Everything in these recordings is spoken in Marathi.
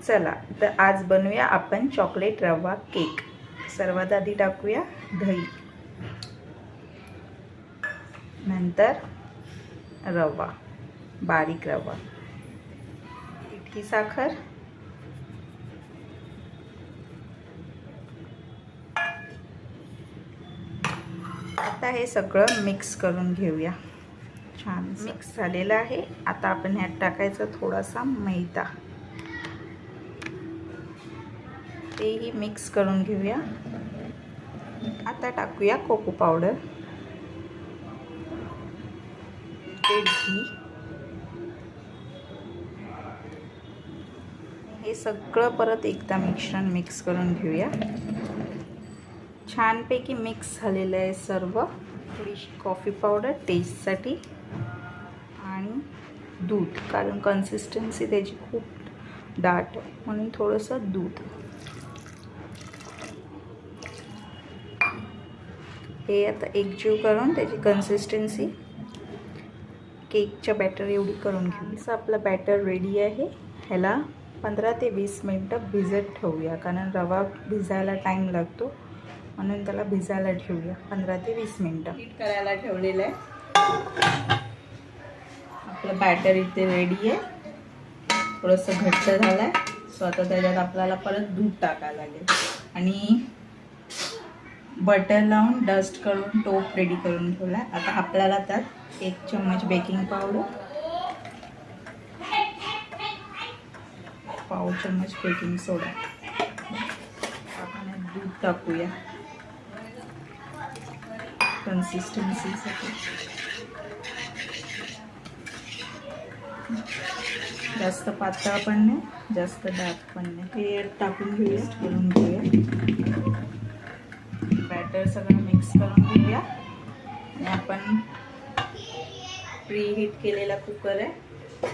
चला तर आज बनवूया आपण चॉकलेट रवा केक। सर्वात आधी टाकूया दही, नंतर रवा, बारीक रवा, पिठी साखर, आता हे सगळं मिक्स करून घेऊया। छान मिक्स झालेलं आहे। आता आपण ह्यात टाकायचं थोडासा मैदा, तेही मिक्स करून घेऊया। आता टाकूया कोको पावडर, घी, हे सगळं परत एकदा मिश्रण मिक्स करून घेऊया। छानपैकी मिक्स झालेलं आहे सर्व। थोडीशी कॉफी पावडर टेस्टसाठी आणि दूध, कारण कन्सिस्टन्सी त्याची खूप दाट आहे म्हणून थोडंसं दूध। हे आता एकजीव करून त्याची कन्सिस्टन्सी केकच्या बॅटर एवढी करून घेऊ। असं आपलं बॅटर रेडी आहे। ह्याला 15 ते 20 मिनटं भिजत ठेवूया, कारण रवा भिजायला टाईम लागतो म्हणून त्याला भिजायला ठेवूया 15 ते 20 मिनटं। हीट करायला ठेवलेलं आहे। आपलं बॅटर इथे रेडी आहे। थोडंसं घट्ट झालं आहे, सो आता त्याच्यात आपल्याला परत दूध टाकायला लागेल आणि बटर लावून डस्ट करून टोप रेडी करून ठेवला आहे। आता आपल्याला त्यात 1 चम्मच बेकिंग पावडर, पाव चम्मच बेकिंग सोडा, आपण दूध टाकूया कन्सिस्टन्सीसाठी। जास्त पातळ पण नाही, जास्त दाट पण नाही। हे टाकून घेऊया, करून घेऊया। बॅटर सगळं मिक्स करून घेऊया आणि आपण प्री हीट केलेला कुकर आहे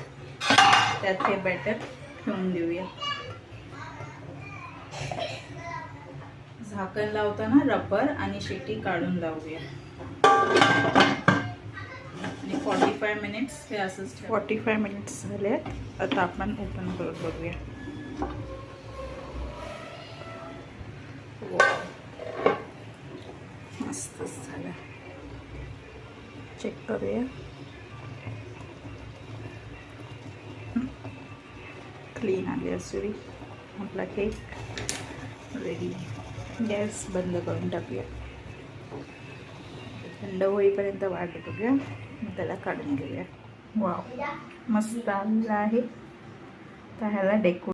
त्यात हे बॅटर ठेवून देऊया। झाकण लावताना रबर आणि शिट्टी काढून लावूया आणि 45 मिनिट्स हे असंच 45 मिनिट्स झाले। आता आपण ओपन करून बघूया। मस्त झालं, चेक करूया। क्लीन आली असुरी आपला केक रेडी। गॅस बंद करून टाकूया, थंड होईपर्यंत वाट बघूया, मग त्याला काढून घेऊया। वाव, मस्त आलेला आहे। तर ह्याला डेकोरेट